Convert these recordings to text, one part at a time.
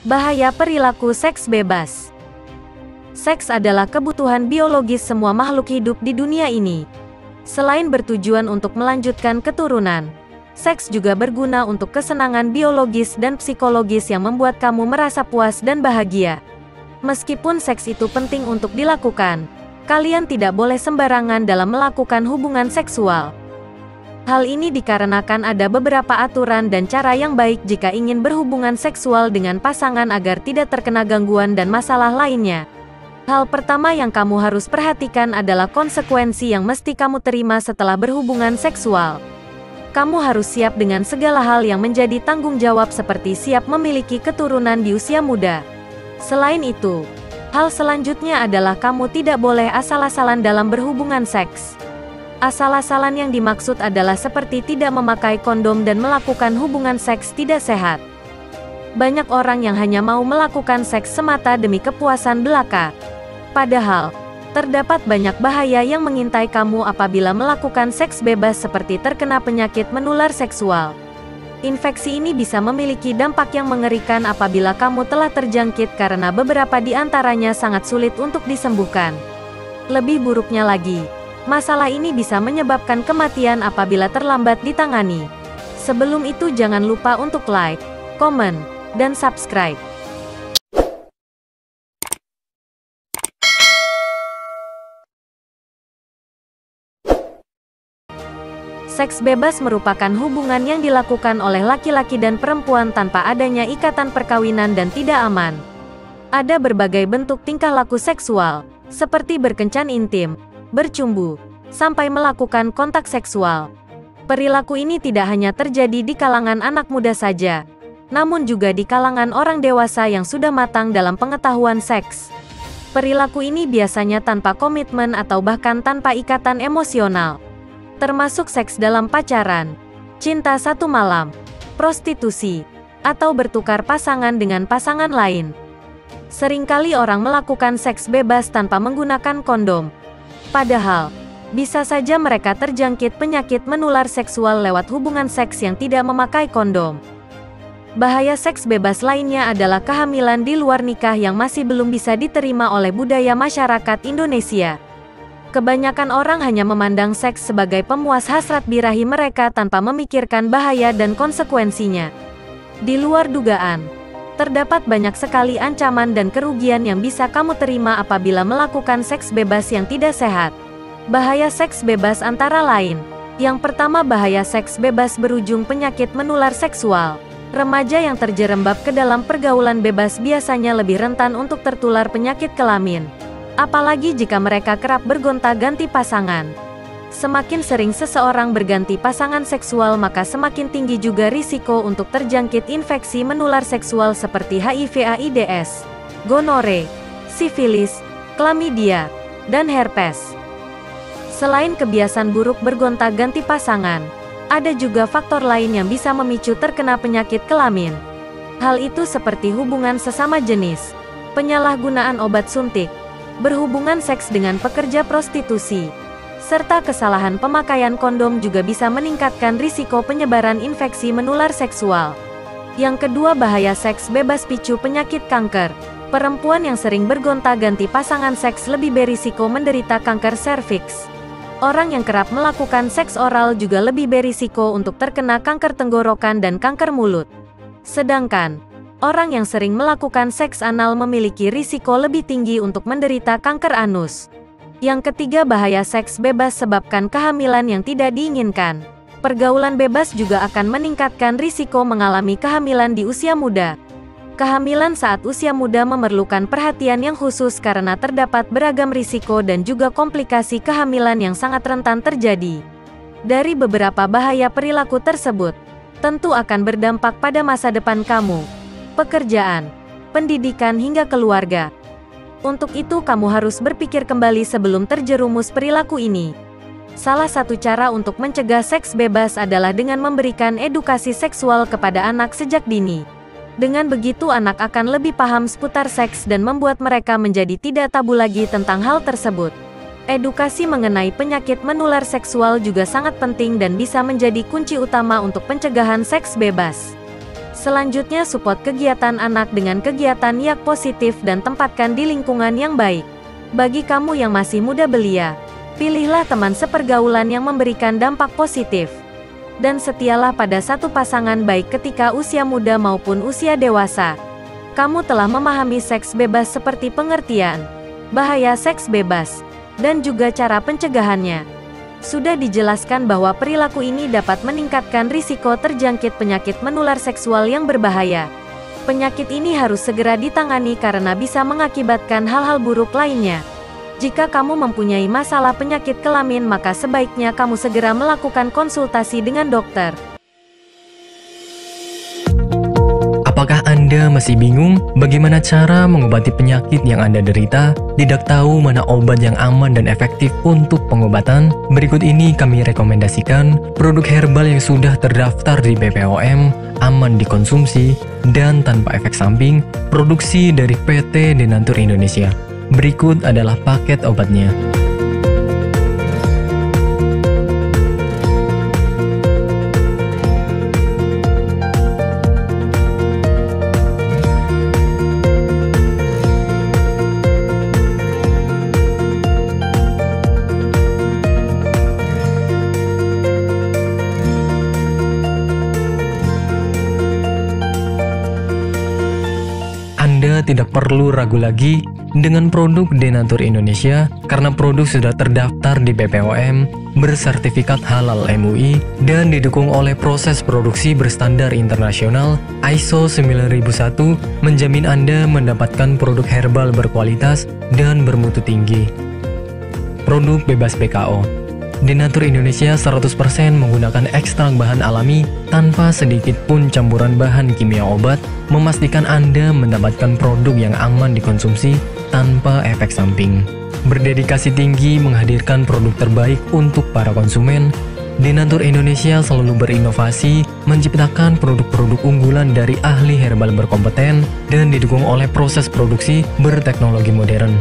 Bahaya perilaku seks bebas. Seks adalah kebutuhan biologis semua makhluk hidup di dunia ini. Selain bertujuan untuk melanjutkan keturunan, seks juga berguna untuk kesenangan biologis dan psikologis yang membuat kamu merasa puas dan bahagia. Meskipun seks itu penting untuk dilakukan, kalian tidak boleh sembarangan dalam melakukan hubungan seksual. Hal ini dikarenakan ada beberapa aturan dan cara yang baik jika ingin berhubungan seksual dengan pasangan agar tidak terkena gangguan dan masalah lainnya. Hal pertama yang kamu harus perhatikan adalah konsekuensi yang mesti kamu terima setelah berhubungan seksual. Kamu harus siap dengan segala hal yang menjadi tanggung jawab seperti siap memiliki keturunan di usia muda. Selain itu, hal selanjutnya adalah kamu tidak boleh asal-asalan dalam berhubungan seks. Asal-asalan yang dimaksud adalah seperti tidak memakai kondom dan melakukan hubungan seks tidak sehat. Banyak orang yang hanya mau melakukan seks semata demi kepuasan belaka. Padahal, terdapat banyak bahaya yang mengintai kamu apabila melakukan seks bebas seperti terkena penyakit menular seksual. Infeksi ini bisa memiliki dampak yang mengerikan apabila kamu telah terjangkit karena beberapa di antaranya sangat sulit untuk disembuhkan. Lebih buruknya lagi, masalah ini bisa menyebabkan kematian apabila terlambat ditangani. Sebelum itu jangan lupa untuk like, komen, dan subscribe. Seks bebas merupakan hubungan yang dilakukan oleh laki-laki dan perempuan tanpa adanya ikatan perkawinan dan tidak aman. Ada berbagai bentuk tingkah laku seksual, seperti berkencan intim, bercumbu, sampai melakukan kontak seksual. Perilaku ini tidak hanya terjadi di kalangan anak muda saja, namun juga di kalangan orang dewasa yang sudah matang dalam pengetahuan seks. Perilaku ini biasanya tanpa komitmen atau bahkan tanpa ikatan emosional, termasuk seks dalam pacaran, cinta satu malam, prostitusi, atau bertukar pasangan dengan pasangan lain. Seringkali orang melakukan seks bebas tanpa menggunakan kondom. Padahal, bisa saja mereka terjangkit penyakit menular seksual lewat hubungan seks yang tidak memakai kondom. Bahaya seks bebas lainnya adalah kehamilan di luar nikah yang masih belum bisa diterima oleh budaya masyarakat Indonesia. Kebanyakan orang hanya memandang seks sebagai pemuas hasrat birahi mereka tanpa memikirkan bahaya dan konsekuensinya. Di luar dugaan, terdapat banyak sekali ancaman dan kerugian yang bisa kamu terima apabila melakukan seks bebas yang tidak sehat. Bahaya seks bebas antara lain. Yang pertama, bahaya seks bebas berujung penyakit menular seksual. Remaja yang terjerembab ke dalam pergaulan bebas biasanya lebih rentan untuk tertular penyakit kelamin. Apalagi jika mereka kerap bergonta-ganti pasangan. Semakin sering seseorang berganti pasangan seksual, maka semakin tinggi juga risiko untuk terjangkit infeksi menular seksual seperti HIV/AIDS, gonore, sifilis, klamidia, dan herpes. Selain kebiasaan buruk bergonta-ganti pasangan, ada juga faktor lain yang bisa memicu terkena penyakit kelamin. Hal itu seperti hubungan sesama jenis, penyalahgunaan obat suntik, berhubungan seks dengan pekerja prostitusi, serta kesalahan pemakaian kondom juga bisa meningkatkan risiko penyebaran infeksi menular seksual. Yang kedua, bahaya seks bebas picu penyakit kanker. Perempuan yang sering bergonta-ganti pasangan seks lebih berisiko menderita kanker serviks. Orang yang kerap melakukan seks oral juga lebih berisiko untuk terkena kanker tenggorokan dan kanker mulut. Sedangkan orang yang sering melakukan seks anal memiliki risiko lebih tinggi untuk menderita kanker anus. Yang ketiga, bahaya seks bebas sebabkan kehamilan yang tidak diinginkan. Pergaulan bebas juga akan meningkatkan risiko mengalami kehamilan di usia muda. Kehamilan saat usia muda memerlukan perhatian yang khusus karena terdapat beragam risiko dan juga komplikasi kehamilan yang sangat rentan terjadi. Dari beberapa bahaya perilaku tersebut, tentu akan berdampak pada masa depan kamu, pekerjaan, pendidikan hingga keluarga. Untuk itu kamu harus berpikir kembali sebelum terjerumus perilaku ini. Salah satu cara untuk mencegah seks bebas adalah dengan memberikan edukasi seksual kepada anak sejak dini. Dengan begitu anak akan lebih paham seputar seks dan membuat mereka menjadi tidak tabu lagi tentang hal tersebut. Edukasi mengenai penyakit menular seksual juga sangat penting dan bisa menjadi kunci utama untuk pencegahan seks bebas. Selanjutnya, support kegiatan anak dengan kegiatan yang positif dan tempatkan di lingkungan yang baik. Bagi kamu yang masih muda belia, pilihlah teman sepergaulan yang memberikan dampak positif. Dan setialah pada satu pasangan baik ketika usia muda maupun usia dewasa. Kamu telah memahami seks bebas seperti pengertian, bahaya seks bebas, dan juga cara pencegahannya. Sudah dijelaskan bahwa perilaku ini dapat meningkatkan risiko terjangkit penyakit menular seksual yang berbahaya. Penyakit ini harus segera ditangani karena bisa mengakibatkan hal-hal buruk lainnya. Jika kamu mempunyai masalah penyakit kelamin, maka sebaiknya kamu segera melakukan konsultasi dengan dokter. Apakah Anda masih bingung bagaimana cara mengobati penyakit yang Anda derita? Tidak tahu mana obat yang aman dan efektif untuk pengobatan? Berikut ini kami rekomendasikan produk herbal yang sudah terdaftar di BPOM, aman dikonsumsi, dan tanpa efek samping, produksi dari PT Denatur Indonesia. Berikut adalah paket obatnya. Anda tidak perlu ragu lagi dengan produk Denatur Indonesia karena produk sudah terdaftar di BPOM, bersertifikat halal MUI, dan didukung oleh proses produksi berstandar internasional ISO 9001, menjamin Anda mendapatkan produk herbal berkualitas dan bermutu tinggi. Produk bebas PKO. Denatur Indonesia 100% menggunakan ekstrak bahan alami tanpa sedikit pun campuran bahan kimia obat, memastikan Anda mendapatkan produk yang aman dikonsumsi tanpa efek samping. Berdedikasi tinggi menghadirkan produk terbaik untuk para konsumen, Denatur Indonesia selalu berinovasi, menciptakan produk-produk unggulan dari ahli herbal berkompeten dan didukung oleh proses produksi berteknologi modern.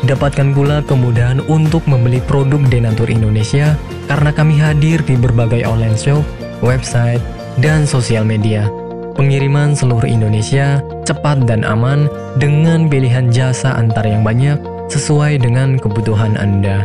Dapatkan pula kemudahan untuk membeli produk Denatur Indonesia karena kami hadir di berbagai online shop, website, dan sosial media. Pengiriman seluruh Indonesia cepat dan aman dengan pilihan jasa antar yang banyak sesuai dengan kebutuhan Anda.